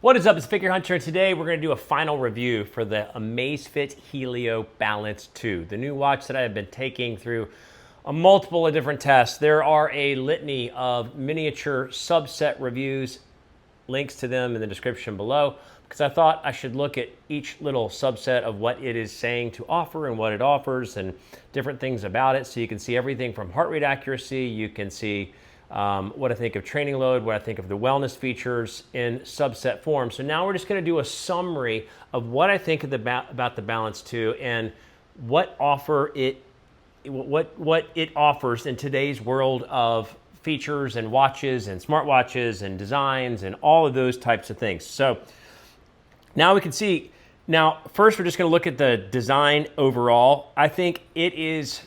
What is up? It's Figure Hunter. Today we're going to do a final review for the Amazfit Helio Balance 2, the new watch that I have been taking through a multiple of different tests. There are a litany of miniature subset reviews, links to them in the description below, because I thought I should look at each little subset of what it is saying to offer and what it offers and different things about it, so you can see everything from heart rate accuracy, you can see what I think of training load, what I think of the wellness features in subset form. So now we're just going to do a summary of what I think of about the Balance 2 and what it offers in today's world of features and watches and smartwatches and designs and all of those types of things. So now we can see. Now, first we're just going to look at the design overall. I think it is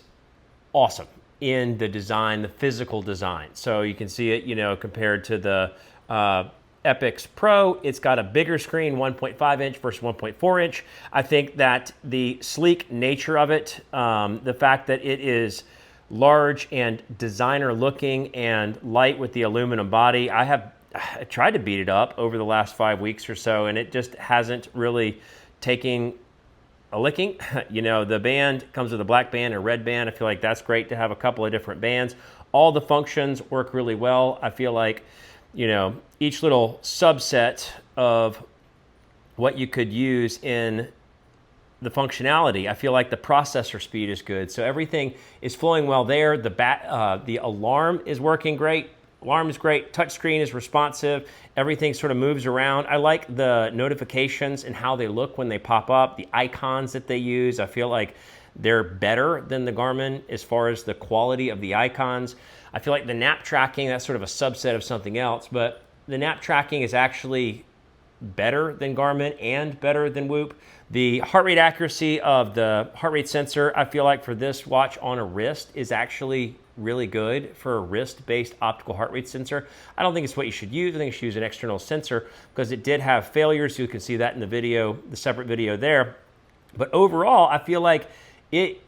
awesome in the design, the physical design. So you can see it, compared to the Epix Pro, it's got a bigger screen, 1.5 inch versus 1.4 inch. I think that the sleek nature of it, the fact that it is large and designer looking and light with the aluminum body, I tried to beat it up over the last 5 weeks or so, and it just hasn't really taken a licking. The band comes with a black band and a red band. I feel like that's great to have a couple of different bands. All the functions work really well. I feel like, each little subset of what you could use in the functionality, I feel like the processor speed is good. So everything is flowing well there. The alarm is working great. Alarm is great. Touchscreen is responsive. Everything sort of moves around. I like the notifications and how they look when they pop up. The icons that they use, I feel like they're better than the Garmin as far as the quality of the icons. I feel like the nap tracking, that's sort of a subset of something else, but the nap tracking is actually better than Garmin and better than Whoop. The heart rate accuracy of the heart rate sensor, I feel like for this watch on a wrist is actually really good for a wrist-based optical heart rate sensor. I don't think it's what you should use. I think you should use an external sensor because it did have failures. You can see that in the video, the separate video there. But overall, I feel like it's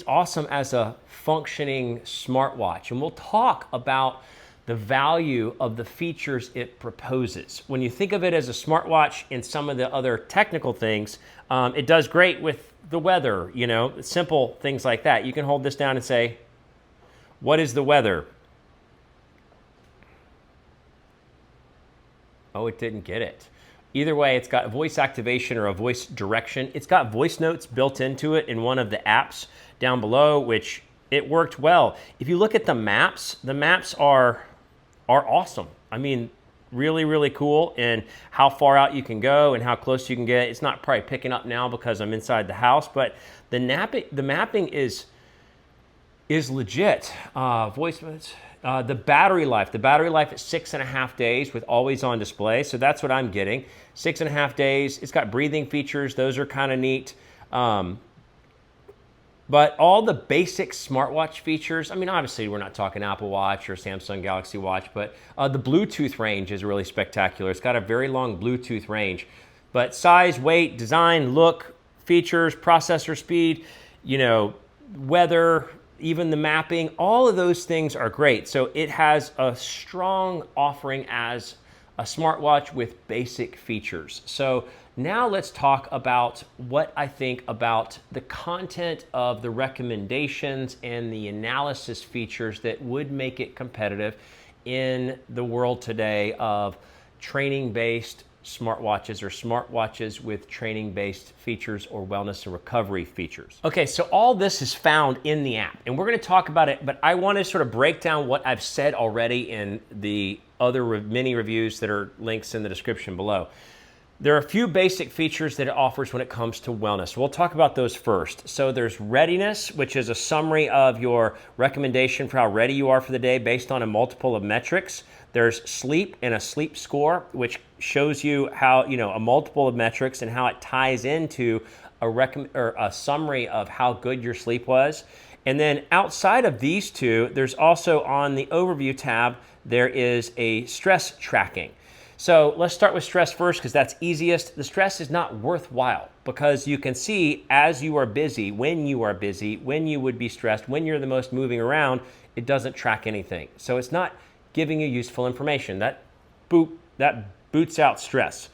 awesome as a functioning smartwatch. And we'll talk about the value of the features it proposes. When you think of it as a smartwatch and some of the other technical things, it does great with the weather, simple things like that. You can hold this down and say, what is the weather? Oh, it didn't get it. Either way, it's got voice activation or a voice direction. It's got voice notes built into it in one of the apps down below, which it worked well. If you look at the maps are awesome. I mean, really, really cool in how far out you can go and how close you can get. It's not probably picking up now because I'm inside the house, but the mapping is legit. Voice modes. The battery life is 6.5 days with always on display. So that's what I'm getting. 6.5 days. It's got breathing features. Those are kind of neat. But all the basic smartwatch features, I mean, obviously we're not talking Apple Watch or Samsung Galaxy Watch, but the Bluetooth range is really spectacular. It's got a very long Bluetooth range. But size, weight, design, look, features, processor speed, weather, even the mapping, all of those things are great. So it has a strong offering as a smartwatch with basic features. So now let's talk about what I think about the content of the recommendations and the analysis features that would make it competitive in the world today of training-based smartwatches or smartwatches with training-based features or wellness and recovery features. Okay, so all this is found in the app, and we're going to talk about it, but I want to sort of break down what I've said already in the other mini reviews that are links in the description below. There are a few basic features that it offers when it comes to wellness. We'll talk about those first. So there's readiness, which is a summary of your recommendation for how ready you are for the day based on a multiple of metrics. There's sleep and a sleep score, which shows you how, a multiple of metrics and how it ties into a summary of how good your sleep was. And then outside of these two, there's also on the overview tab, there is a stress tracking. So let's start with stress first because that's easiest. The stress is not worthwhile because you can see as you are busy, when you would be stressed, when you're the most moving around, it doesn't track anything. So it's not giving you useful information. That boots out stress.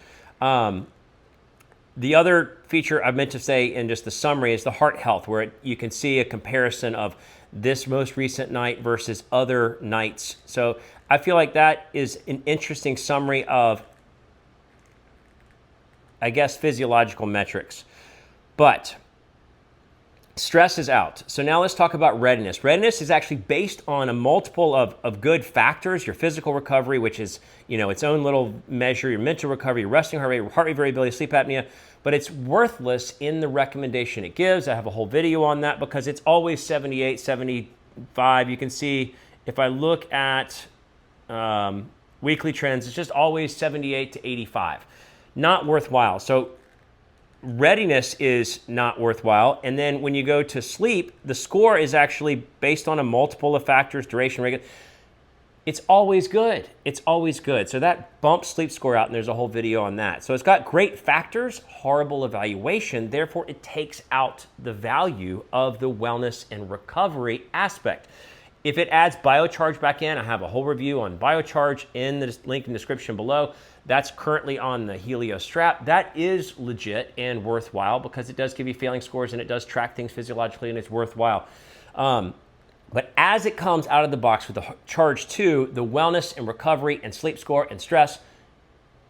The other feature I meant to say in just the summary is the heart health, where you can see a comparison of this most recent night versus other nights. So I feel like that is an interesting summary of, I guess, physiological metrics. But stress is out. So now let's talk about readiness. Readiness is actually based on a multiple of good factors: your physical recovery, which is, its own little measure, your mental recovery, your resting heart rate variability, sleep apnea, but it's worthless in the recommendation it gives. I have a whole video on that because it's always 78, 75. You can see if I look at weekly trends, it's just always 78 to 85. Not worthwhile. So readiness is not worthwhile. And then when you go to sleep, the score is actually based on a multiple of factors: duration, regular. It's always good. It's always good. So that bumps sleep score out, and there's a whole video on that. So it's got great factors, horrible evaluation. Therefore, it takes out the value of the wellness and recovery aspect. If it adds biocharge back in, I have a whole review on biocharge in the link in the description below. That's currently on the Helio strap. That is legit and worthwhile because it does give you failing scores and it does track things physiologically, and it's worthwhile. But as it comes out of the box with the Charge 2, the wellness and recovery and sleep score and stress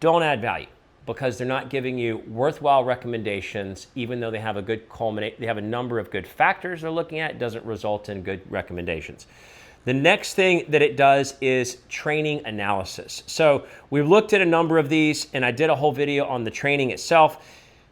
don't add value because they're not giving you worthwhile recommendations. Even though they have they have a number of good factors they're looking at, it doesn't result in good recommendations. The next thing that it does is training analysis. So we've looked at a number of these, and I did a whole video on the training itself.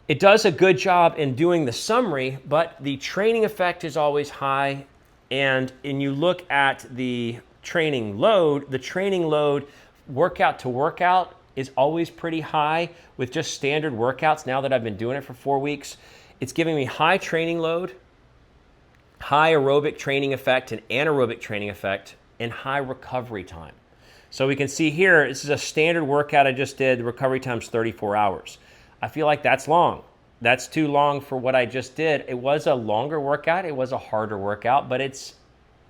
It does a good job in doing the summary, but the training effect is always high. And you look at the training load workout to workout is always pretty high with just standard workouts. Now that I've been doing it for 4 weeks, it's giving me high training load, high aerobic training effect and anaerobic training effect, and high recovery time. So we can see here, this is a standard workout I just did. The recovery time is 34 hours. I feel like that's long. That's too long for what I just did. It was a longer workout. It was a harder workout, but it's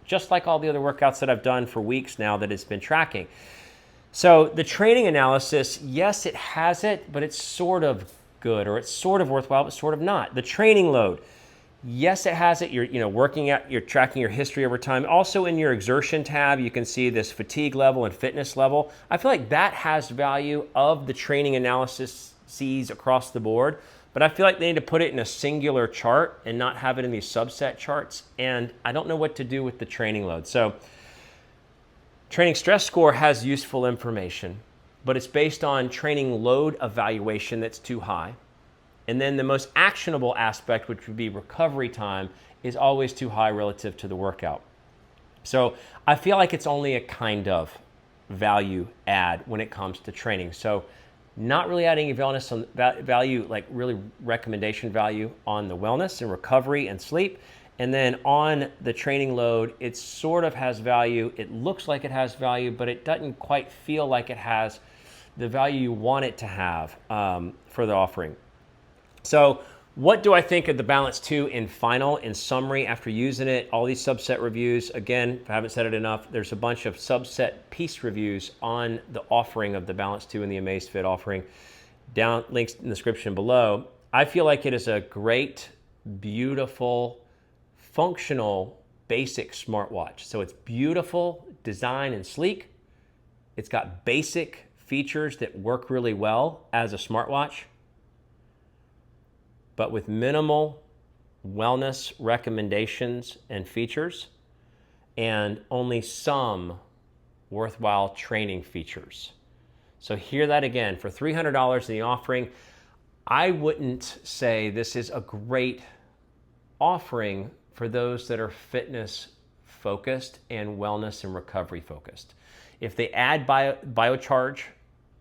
just like all the other workouts that I've done for weeks now that it's been tracking. So the training analysis, yes, it has it, but it's sort of good, or it's sort of worthwhile, but sort of not. The training load, yes, it has it. You're working out, you're tracking your history over time. Also in your exertion tab, you can see this fatigue level and fitness level. I feel like that has value of the training analysis sees across the board, but I feel like they need to put it in a singular chart and not have it in these subset charts. And I don't know what to do with the training load. So training stress score has useful information, but it's based on training load evaluation that's too high. And then the most actionable aspect, which would be recovery time, is always too high relative to the workout. So I feel like it's only a kind of value add when it comes to training. So not really adding any wellness on value, like really recommendation value on the wellness and recovery and sleep. And then on the training load, it sort of has value. It looks like it has value, but it doesn't quite feel like it has the value you want it to have for the offering. So what do I think of the Balance 2 in summary after using it? All these subset reviews, again, if I haven't said it enough, there's a bunch of subset piece reviews on the offering of the Balance 2 and the Amazfit offering. Down links in the description below. I feel like it is a great, beautiful, functional, basic smartwatch. So it's beautiful design and sleek. It's got basic features that work really well as a smartwatch, but with minimal wellness recommendations and features, and only some worthwhile training features. So hear that again, for $300 in the offering, I wouldn't say this is a great offering for those that are fitness focused and wellness and recovery focused. If they add biocharge,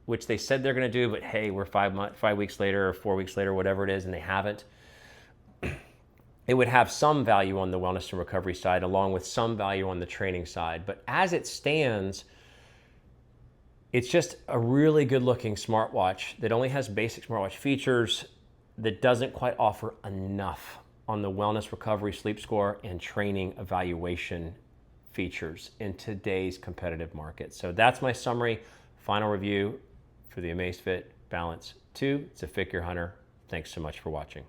which they said they're going to do, but hey, we're 5 weeks later or 4 weeks later, whatever it is, and they haven't, it would have some value on the wellness and recovery side along with some value on the training side. But as it stands, it's just a really good looking smartwatch that only has basic smartwatch features, that doesn't quite offer enough on the wellness, recovery, sleep score, and training evaluation features in today's competitive market. So that's my summary, final review for the Amazfit Balance 2. It's a Fit Gear Hunter. Thanks so much for watching.